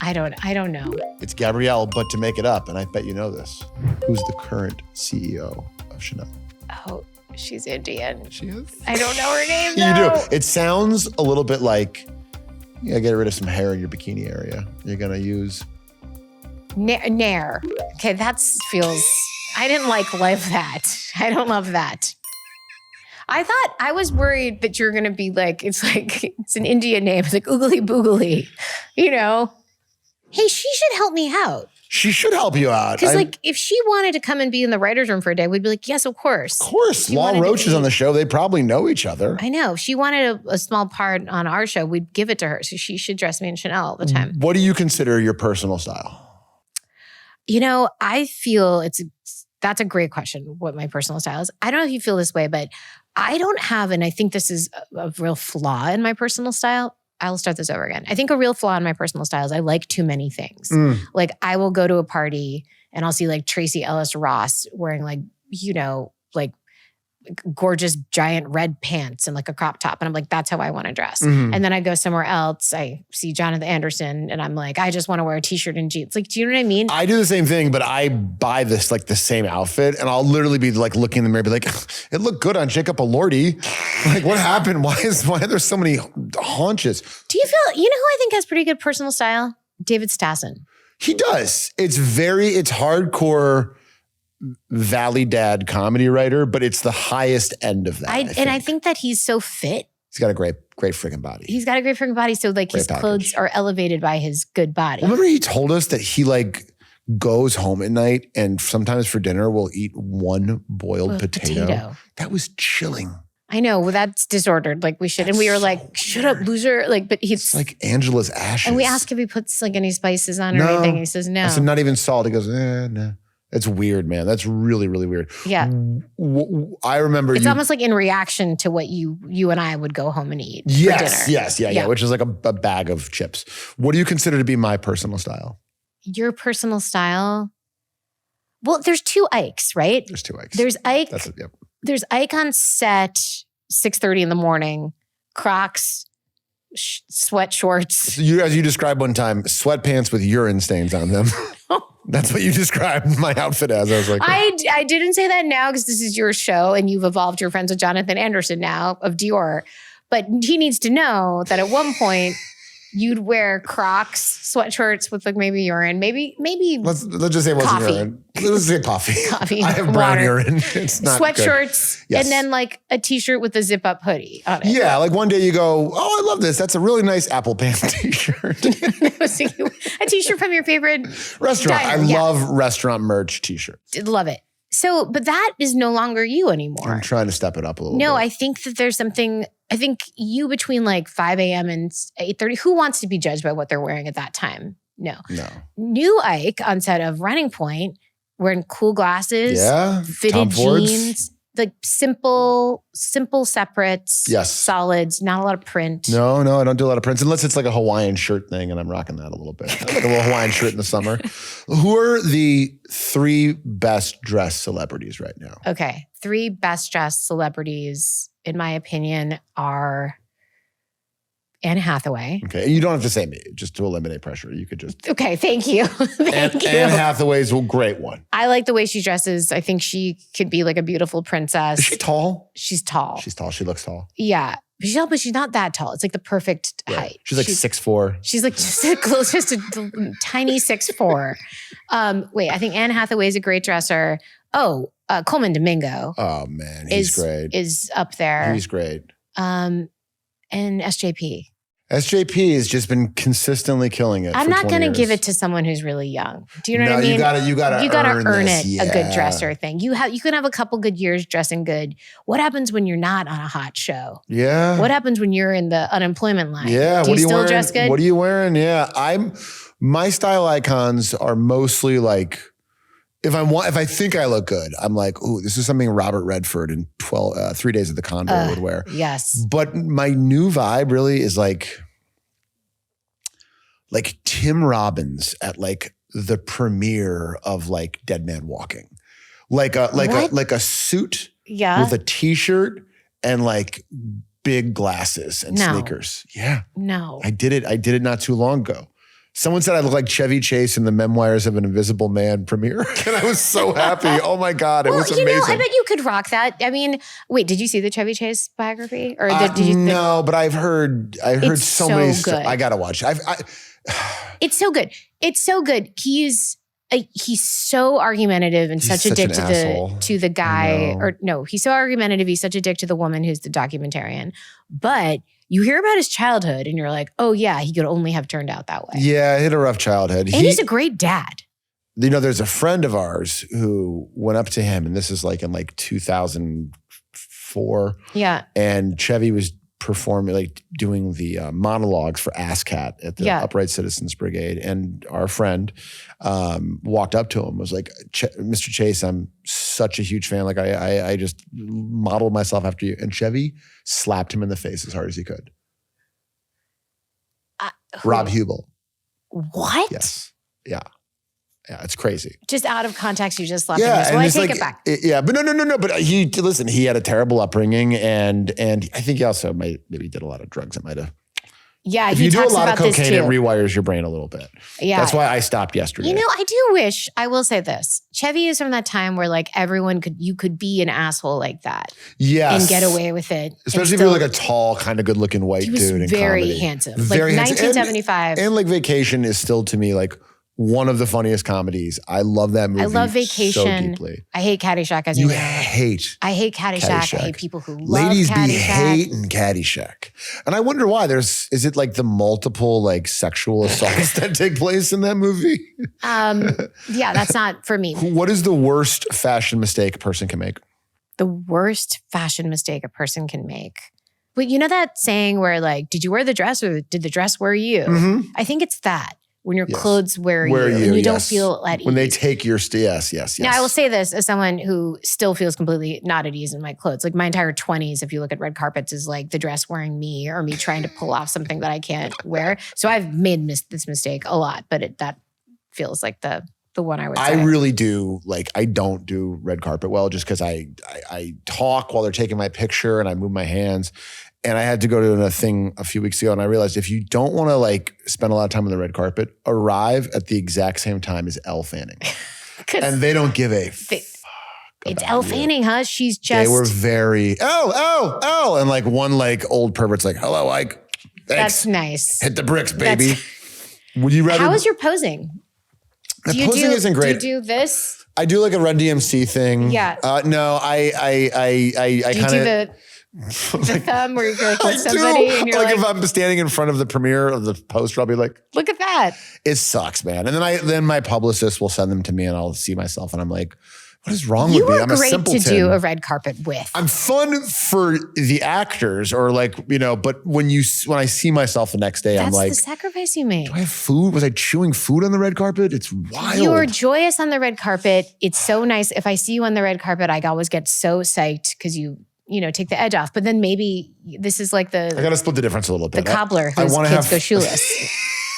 I don't know. It's Gabrielle, but to make it up, and I bet you know this, who's the current CEO of Chanel? Oh, she's Indian. She is? I don't know her name, You though. do. It sounds a little bit like, you gotta get rid of some hair in your bikini area. You're gonna use... Nair. Okay, that feels... I didn't love that. I don't love that. I was worried that you're gonna be like, it's an Indian name. It's like Oogly Boogly, you know? Hey, she should help me out. She should help you out. Because if she wanted to come and be in the writer's room for a day, we'd be like, yes, of course. Of course. Law Roach is on the show. They probably know each other. I know. If she wanted a small part on our show, we'd give it to her. So she should dress me in Chanel all the time. What do you consider your personal style? You know, I feel that's a great question, what my personal style is. I don't know if you feel this way, but I don't have, and I think this is a real flaw in my personal style. I'll start this over again. I think a real flaw in my personal style is I like too many things. Like I will go to a party and I'll see like Tracy Ellis Ross wearing like, you know, like gorgeous giant red pants and like a crop top. And I'm like, that's how I want to dress. Mm-hmm. And then I go somewhere else. I see Jonathan Anderson and I'm like, I just want to wear a t-shirt and jeans. Like, do you know what I mean? I do the same thing, but I buy this like the same outfit and I'll literally be like looking in the mirror, be like, it looked good on Jacob Elordi. Like what happened? Why are there so many haunches? Do you feel, you know who I think has pretty good personal style? David Stassen. He does. It's hardcore Valley Dad comedy writer, but it's the highest end of that. I think that he's so fit. He's got a great freaking body. He's got a great freaking body. So like his clothes are elevated by his good body. Remember he told us that he like goes home at night and sometimes for dinner will eat one boiled potato. That was chilling. I know. Well, that's disordered. Like we should. And we were like, shut up, loser. Like, but it's like Angela's ashes. And we ask if he puts like any spices on or anything. And he says no. I said, not even salt. He goes, no. That's weird, man. That's really, really weird. Yeah. I remember it's almost like in reaction to what you and I would go home and eat for dinner. Yeah. Which is like a bag of chips. What do you consider to be my personal style? Your personal style? Well, there's two Ikes, right? There's two Ikes. There's Ike. That's it, yep. There's Ike on set, 6:30 in the morning, Crocs, sweat shorts. So as you described one time, sweatpants with urine stains on them. That's what you described my outfit as. I was like, I didn't say that now because this is your show and you've evolved. You're friends with Jonathan Anderson now of Dior. But he needs to know that at one point you'd wear Crocs, sweatshirts with like maybe urine, maybe let's just say it wasn't urine. Let's say coffee. Coffee. I have brown urine. It's not sweatshirts, yes. And then like a t-shirt with a zip-up hoodie on it. Yeah, like one day you go, oh, I love this. That's a really nice Apple Pan t-shirt. A t-shirt from your favorite restaurant. diner. I love restaurant merch t-shirts. Love it. So, but that is no longer you anymore. I'm trying to step it up a little bit. No, I think that there's something, I think you between like 5 a.m. and 8:30, who wants to be judged by what they're wearing at that time? No. New Ike on set of Running Point, wearing cool glasses, fitted jeans, like simple separates, solids, not a lot of print. No, I don't do a lot of prints unless it's like a Hawaiian shirt thing and I'm rocking that a little bit. Like a little Hawaiian shirt in the summer. Who are the 3 best dressed celebrities right now? Okay. 3 best dressed celebrities, in my opinion, are Anne Hathaway. Okay. And you don't have to say me, just to eliminate pressure. You could just. Okay. Thank you. Thank you. Anne Hathaway's a great one. I like the way she dresses. I think she could be like a beautiful princess. Is she tall? She's tall. She's tall. She looks tall. Yeah. But she's not that tall. It's like the perfect height. She's like 6'4". She's like just a tiny 6'4". Wait, I think Anne Hathaway is a great dresser. Oh, Coleman Domingo. Oh man, he's great. Is up there. He's great. And SJP. SJP has just been consistently killing it. I'm not going to give it to someone who's really young. Do you know what I mean? You gotta earn it. Yeah. A good dresser thing. You can have a couple good years dressing good. What happens when you're not on a hot show? Yeah. What happens when you're in the unemployment line? Yeah. Do you still dress good? What are you wearing? Yeah. My style icons are mostly like, if I think I look good, I'm like, ooh, this is something Robert Redford in 3 Days of the Condor would wear. Yes. But my new vibe really is like Tim Robbins at like the premiere of like Dead Man Walking. Like a suit with a t-shirt and like big glasses and sneakers. Yeah. No. I did it not too long ago. Someone said I look like Chevy Chase in the Memoirs of an Invisible Man premiere. And I was so happy. Oh my God, it was amazing. I bet you could rock that. I mean, wait, did you see the Chevy Chase biography? Or no, but I've heard so many. Good. I gotta watch it. It's so good. It's so good. He's so argumentative and such a dick to the guy. Or no, he's so argumentative. He's such a dick to the woman who's the documentarian. But you hear about his childhood and you're like, oh yeah, he could only have turned out that way. Yeah, he had a rough childhood. And he's a great dad. There's a friend of ours who went up to him, and this is like in like 2004. Yeah. And Chevy was performing, like doing the monologues for ASCAT at the Upright Citizens Brigade. And our friend walked up to him, was like, Mr. Chase, I'm such a huge fan. Like I just modeled myself after you. And Chevy slapped him in the face as hard as he could. Rob Hubel. What? Yes. Yeah. Yeah, it's crazy. Just out of context, you just slapped him. Well, I take it back. But no. But he had a terrible upbringing, and I think he also maybe did a lot of drugs. It might have. Yeah, if you do a lot of cocaine, it rewires your brain a little bit. Yeah, that's why I stopped yesterday. I do wish. I will say this: Chevy is from that time where like you could be an asshole like that, and get away with it. Especially if you're like a tall, kind of good-looking white dude. He was very handsome. Very like 1975, and like Vacation is still to me like one of the funniest comedies. I love that movie. I love Vacation so deeply. I hate Caddyshack, as you know. I hate Caddyshack. I hate people who love Ladies Caddyshack. be hating Caddyshack. And I wonder why. Is it like the multiple like sexual assaults that take place in that movie? Yeah, that's not for me. What is the worst fashion mistake a person can make? The worst fashion mistake a person can make. But you know that saying where like, did you wear the dress or did the dress wear you? Mm-hmm. I think it's that. When your clothes wear you and you don't feel at ease. When they take your, yes. Now, I will say this as someone who still feels completely not at ease in my clothes. Like my entire 20s, if you look at red carpets, is like the dress wearing me or me trying to pull off something that I can't wear. So I've made this mistake a lot, but that feels like the one I would say. I really do, like, I don't do red carpet well just because I talk while they're taking my picture and I move my hands. And I had to go to a thing a few weeks ago, and I realized if you don't want to like spend a lot of time on the red carpet, arrive at the exact same time as Elle Fanning, and they don't give a fuck. It's Elle Fanning, huh? She's just. They were very Elle, and like one like old pervert's like, "Hello, Ike. Thanks. That's nice. Hit the bricks, baby." Would you rather? How is your posing? My posing isn't great. Do you do this? I do like a Run DMC thing. Yeah. No, I kind of. The thumb where you're like with somebody and you're like, if I'm standing in front of the premiere of the poster, I'll be like, look at that. It sucks, man. And then my publicist will send them to me and I'll see myself and I'm like, what is wrong with me? I'm a simpleton. You are great to do a red carpet with. I'm fun for the actors or like, but when I see myself the next day, I'm like, that's the sacrifice you made. Do I have food? Was I chewing food on the red carpet? It's wild. You were joyous on the red carpet. It's so nice. If I see you on the red carpet, I always get so psyched because you take the edge off. But then maybe this is like I got to split the difference a little bit. The cobbler whose kids go shoeless.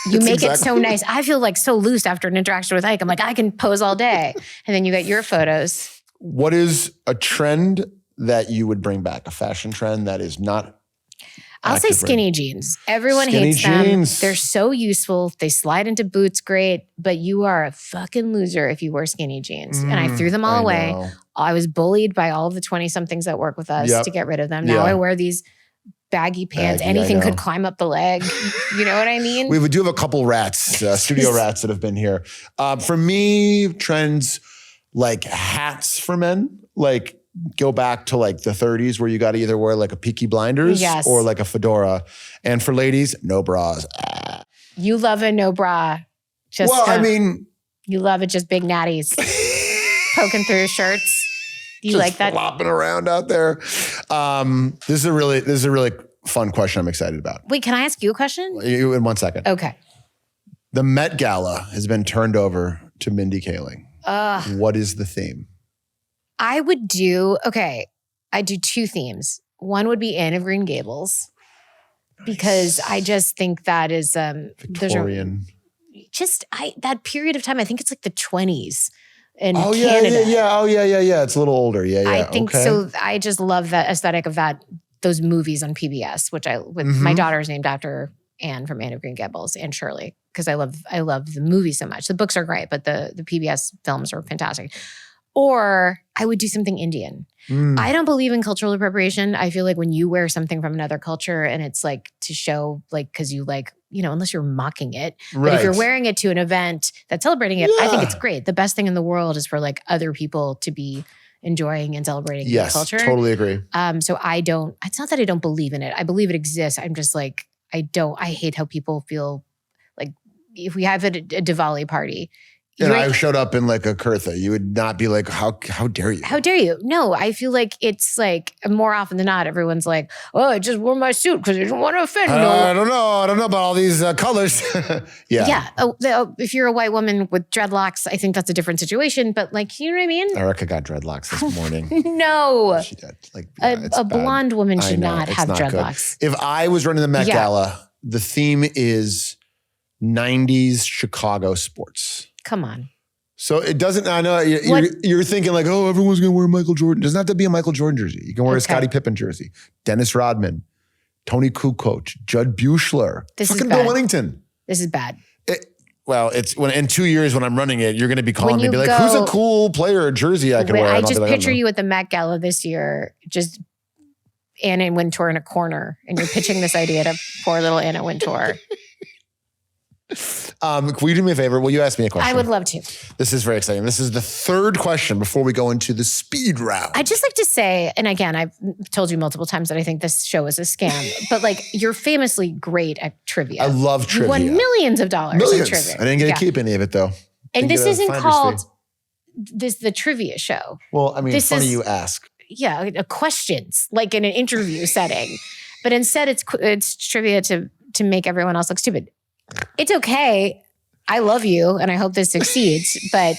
You make it so nice. I feel like so loose after an interaction with Ike. I'm like, I can pose all day. And then you get your photos. What is a trend that you would bring back? A fashion trend that is not I'll say skinny jeans. Everyone hates them. They're so useful. They slide into boots great, but you are a fucking loser if you wear skinny jeans. And I threw them all away. Know. I was bullied by all of the 20-somethings that work with us to get rid of them. Now I wear these baggy pants. Anything could climb up the leg. You know what I mean? We do have a couple rats, studio rats that have been here. For me, trends like hats for men, like go back to like the 30s where you got to either wear like a Peaky Blinders or like a fedora. And for ladies, no bras. You love a no bra. You love it, just big natties poking through your shirts. You like that? Flopping around out there. This is a really fun question I'm excited about. Wait, can I ask you a question? In 1 second. Okay. The Met Gala has been turned over to Mindy Kaling. What is the theme? I do two themes. One would be Anne of Green Gables. Because I just think that is Victorian. That period of time, I think it's like the 20s in Canada. Yeah. It's a little older. Yeah. I think so. I just love that aesthetic of those movies on PBS, which my daughter is named after Anne from Anne of Green Gables and Shirley, because I love the movie so much. The books are great, but the PBS films are fantastic. Or I would do something Indian. I don't believe in cultural appropriation. I feel like when you wear something from another culture and it's like to show like, because you like, unless you're mocking it. Right. But if you're wearing it to an event that's celebrating it, I think it's great. The best thing in the world is for like other people to be enjoying and celebrating the culture. Yes, totally agree. So it's not that I don't believe in it. I believe it exists. I'm just like, I hate how people feel like if we have a Diwali party, and I showed up in like a kurta, you would not be like, how dare you? How dare you? No, I feel like it's like more often than not, everyone's like, oh, I just wore my suit because I didn't want to offend. I don't know about all these colors. Yeah. Yeah. If you're a white woman with dreadlocks, I think that's a different situation. But like, you know what I mean? Erica got dreadlocks this morning. No. She did. Like, a blonde woman should not have dreadlocks. Good. If I was running the Met Gala, the theme is 90s Chicago sports. Come on. So it doesn't, I know you're thinking like, oh, everyone's going to wear a Michael Jordan. It doesn't have to be a Michael Jordan jersey. You can wear a Scottie Pippen jersey, Dennis Rodman, Tony Kukoc, Judd Buechler, fucking Bill Wellington. This is bad. It's when in 2 years when I'm running it, you're going to be calling me, be like, who's a cool player or jersey I can wear? I just picture you at the Met Gala this year, just Anna Wintour in a corner, and you're pitching this idea to poor little Anna Wintour. Can you do me a favor? Will you ask me a question? I would love to. This is very exciting. This is the third question before we go into the speed round. I'd just like to say, and again, I've told you multiple times that I think this show is a scam, but like you're famously great at trivia. I love trivia. You won millions of dollars in trivia. I didn't get to keep any of it though. And this isn't called the trivia show. Well, I mean, it's funny you ask. Yeah, questions like in an interview setting, but instead it's trivia to make everyone else look stupid. It's okay. I love you and I hope this succeeds, but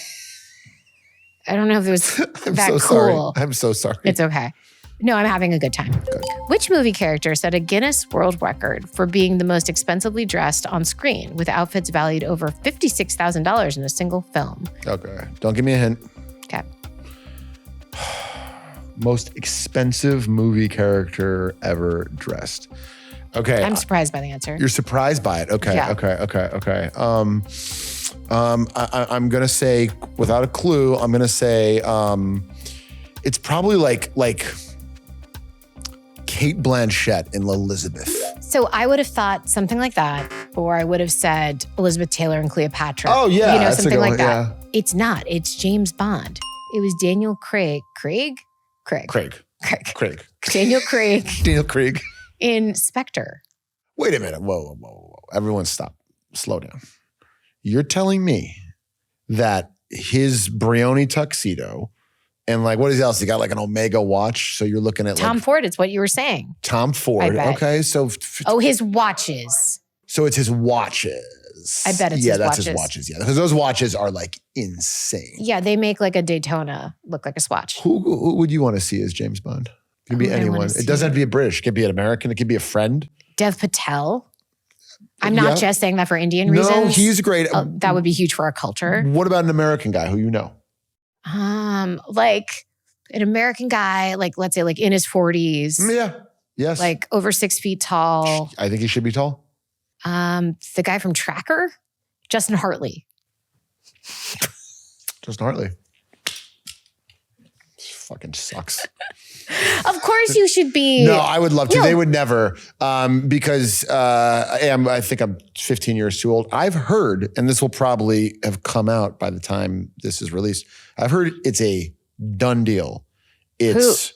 I don't know if it was that cool. Sorry. I'm so sorry. It's okay. No, I'm having a good time. Good. Which movie character set a Guinness World Record for being the most expensively dressed on screen with outfits valued over $56,000 in a single film? Okay. Don't give me a hint. Okay. Most expensive movie character ever dressed. Okay. I'm surprised by the answer. You're surprised by it. Okay. Yeah. Okay. I'm going to say, without a clue, I'm going to say it's probably like Kate Blanchett in Elizabeth. So I would have thought something like that, or I would have said Elizabeth Taylor and Cleopatra. Oh, yeah. That's something like that. Yeah. It's not. It's James Bond. It was Daniel Craig. Daniel Craig. In Spectre. Wait a minute. Whoa. Everyone stop. Slow down. You're telling me that his Brioni tuxedo and like, what is else? He got like an Omega watch. So you're looking at Tom Ford. It's what you were saying. Tom Ford. Okay. So. His watches. So it's his watches. I bet it's his watches. Yeah, that's his watches. Yeah. Because those watches are like insane. Yeah. They make like a Daytona look like a swatch. Who would you want to see as James Bond? It could be anyone. It doesn't have to be a British. It could be an American. It could be a friend. Dev Patel. I'm not just saying that for Indian reasons. No, he's great. That would be huge for our culture. What about an American guy who you know? Like an American guy, like let's say like in his 40s. Yeah. Yes. Like over 6 feet tall. I think he should be tall. The guy from Tracker, Justin Hartley. Justin Hartley. Fucking sucks. Of course you should be. No, I would love to. No. They would never because I think I'm 15 years too old. I've heard, and this will probably have come out by the time this is released, I've heard it's a done deal. It's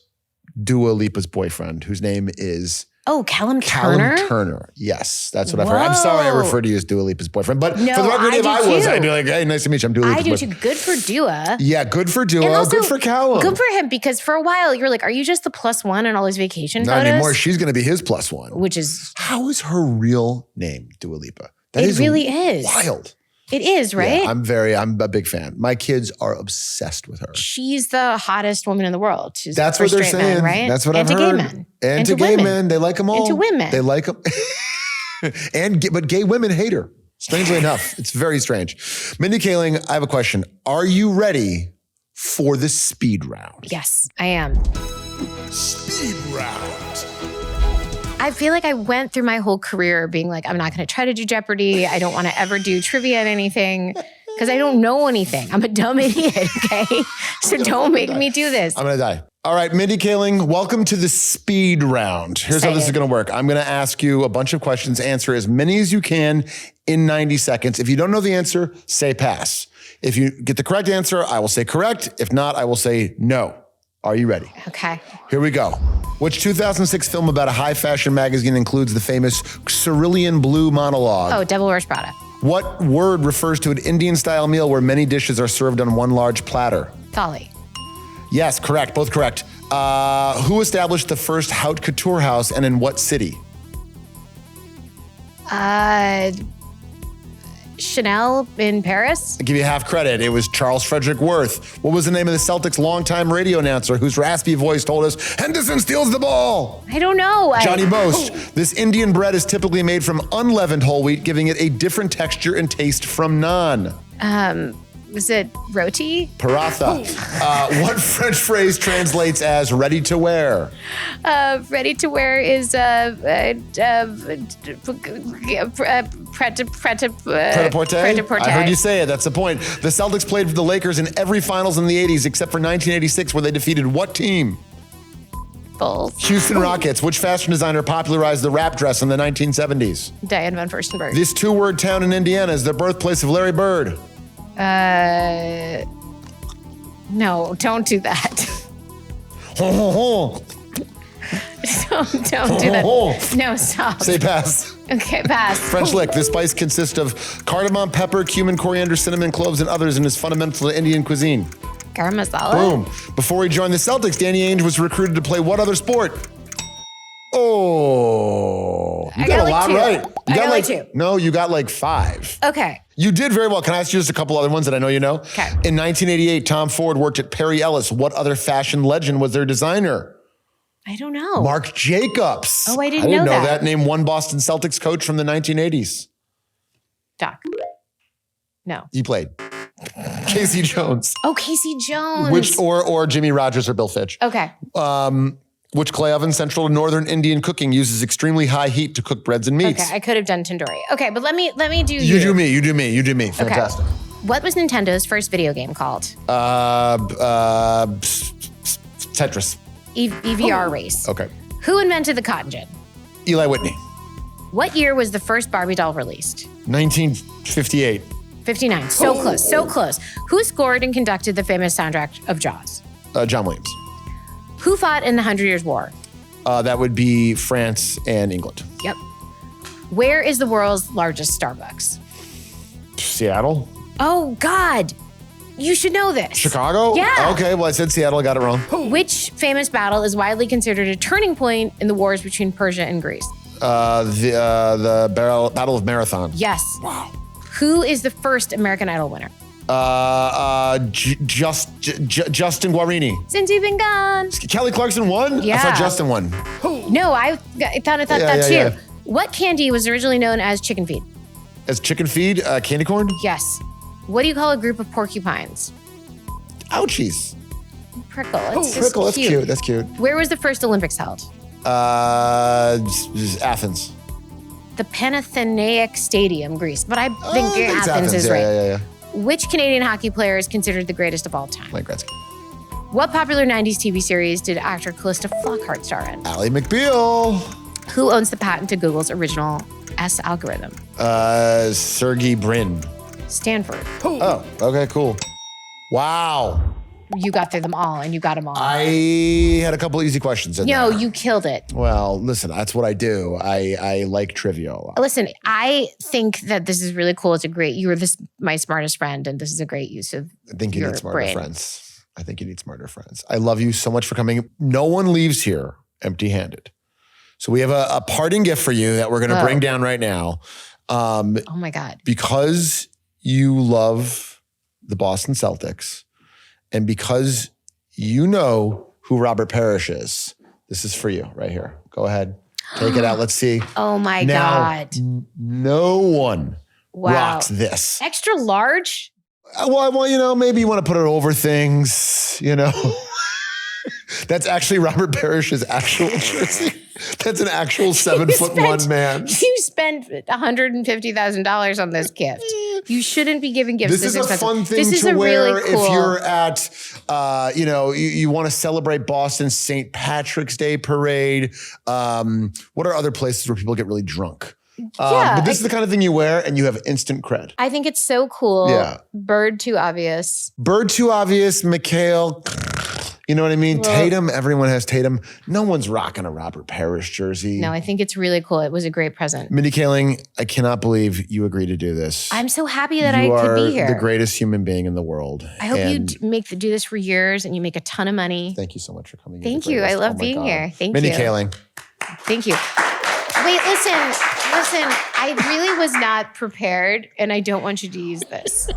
Dua Lipa's boyfriend, whose name is... Oh, Callum Turner? Yes, that's what I've heard. I'm sorry I referred to you as Dua Lipa's boyfriend. But no, for the record, if I was, I'd be like, hey, nice to meet you. I'm Dua Lipa's boyfriend. I do too. Good for Dua. Yeah, good for Dua. Also, good for Callum. Good for him, because for a while, you're like, are you just the +1 in all his vacation photos? Not anymore. She's going to be his +1. Which is... How is her real name Dua Lipa? It really is. Wild. It is, right? Yeah, I'm a big fan. My kids are obsessed with her. She's the hottest woman in the world. She's That's what they're saying, men, right? That's what I've heard. Gay men. And to gay men. They like them all. And to women. They like them. But gay women hate her. Strangely enough. It's very strange. Mindy Kaling, I have a question. Are you ready for the speed round? Yes, I am. Speed round. I feel like I went through my whole career being like, I'm not going to try to do Jeopardy. I don't want to ever do trivia and anything because I don't know anything. I'm a dumb idiot, okay? So don't make me do this. I'm going to die. All right, Mindy Kaling, welcome to the speed round. Here's how this is going to work. I'm going to ask you a bunch of questions. Answer as many as you can in 90 seconds. If you don't know the answer, say pass. If you get the correct answer, I will say correct. If not, I will say no. Are you ready? Okay. Here we go. Which 2006 film about a high fashion magazine includes the famous cerulean blue monologue? Oh, Devil Wears Prada. What word refers to an Indian-style meal where many dishes are served on one large platter? Thali. Yes, correct. Both correct. Who established the first haute couture house and in what city? Chanel in Paris. I'll give you half credit. It was Charles Frederick Worth. What was the name of the Celtics' longtime radio announcer whose raspy voice told us, Henderson steals the ball? I don't know. Johnny Most. This Indian bread is typically made from unleavened whole wheat, giving it a different texture and taste from naan. Was it roti? Paratha. What French phrase translates as ready to wear? Ready to wear is Pret-a-porter? I heard you say it. That's the point. The Celtics played for the Lakers in every finals in the 80s except for 1986 where they defeated what team? Bulls. Houston Rockets. Which fashion designer popularized the wrap dress in the 1970s? Diane von Furstenberg. This two-word town in Indiana is the birthplace of Larry Bird. No, don't do that. Don't do that. No, stop. Say pass. Okay, pass. French lick. This spice consists of cardamom, pepper, cumin, coriander, cinnamon, cloves, and others, and is fundamental to Indian cuisine. Garam masala. Boom. Before he joined the Celtics, Danny Ainge was recruited to play what other sport? Oh, you got a lot right. I got like two. No, you got like 5. Okay. You did very well. Can I ask you just a couple other ones that I know you know? Okay. In 1988, Tom Ford worked at Perry Ellis. What other fashion legend was their designer? I don't know. Marc Jacobs. Oh, I didn't know that. Name one Boston Celtics coach from the 1980s. Doc. No. You played. Casey Jones. Oh, Casey Jones. Or Jimmy Rogers or Bill Fitch. Okay. Which clay oven central to northern Indian cooking uses extremely high heat to cook breads and meats? Okay, I could have done tandoori. Okay, but let me do you. You do me. Fantastic. Okay. What was Nintendo's first video game called? Tetris. EVR Race. Okay. Who invented the cotton gin? Eli Whitney. What year was the first Barbie doll released? 1958. 59. So close, so close. Who scored and conducted the famous soundtrack of Jaws? John Williams. Who fought in the 100 Years' War? That would be France and England. Yep. Where is the world's largest Starbucks? Seattle. Oh, God. You should know this. Chicago? Yeah. Okay, well, I said Seattle. I got it wrong. Which famous battle is widely considered a turning point in the wars between Persia and Greece? The Battle of Marathon. Yes. Wow. Who is the first American Idol winner? Justin Guarini. Since you've been gone. Kelly Clarkson won? Yeah. I thought Justin won. No, I thought that too. Yeah. What candy was originally known as chicken feed? As chicken feed? Candy corn? Yes. What do you call a group of porcupines? Ouchies. Prickle. Prickle, that's cute. That's cute. Where was the first Olympics held? Athens. The Panathenaic Stadium, Greece. But I think Athens is right. Yeah. Which Canadian hockey player is considered the greatest of all time? Mike Gretzky. What popular 90s TV series did actor Callista Flockhart star in? Ally McBeal. Who owns the patent to Google's original S algorithm? Sergey Brin. Stanford. Oh, okay, cool. Wow. You got through them all, and you got them all. I had a couple easy questions in No, there. you killed it. Well, listen, that's what I do. I like trivia a lot. Listen, I think that this is really cool. It's a great, you were my smartest friend, and this is a great use of I think you your need smarter brain. friends. I think you need smarter friends. I love you so much for coming. No one leaves here empty-handed. So we have a parting gift for you that we're going to bring down right now. Oh my God. Because you love the Boston Celtics and because you know who Robert Parrish is, this is for you right here. Go ahead. Take it out. Let's see. Oh my Now, God. No one rocks this. Extra large? Well, maybe you want to put it over things, That's actually Robert Parrish's actual jersey. That's an actual 7'1" man. You spent $150,000 on this gift. You shouldn't be giving gifts. This is a fun thing to wear if you're at, you want to celebrate Boston's St. Patrick's Day parade. What are other places where people get really drunk? But this is the kind of thing you wear and you have instant cred. I think it's so cool. Yeah. Bird too obvious. Bird too obvious. Mikhail. You know what I mean? Well, Tatum, everyone has Tatum. No one's rocking a Robert Parrish jersey. No, I think it's really cool. It was a great present. Mindy Kaling, I cannot believe you agreed to do this. I'm so happy that I could be here. You are the greatest human being in the world. I hope you do this for years and you make a ton of money. Thank you so much for coming. Thank you. I love being here. Thank you. Mindy Kaling. Thank you. Wait, listen. I really was not prepared and I don't want you to use this.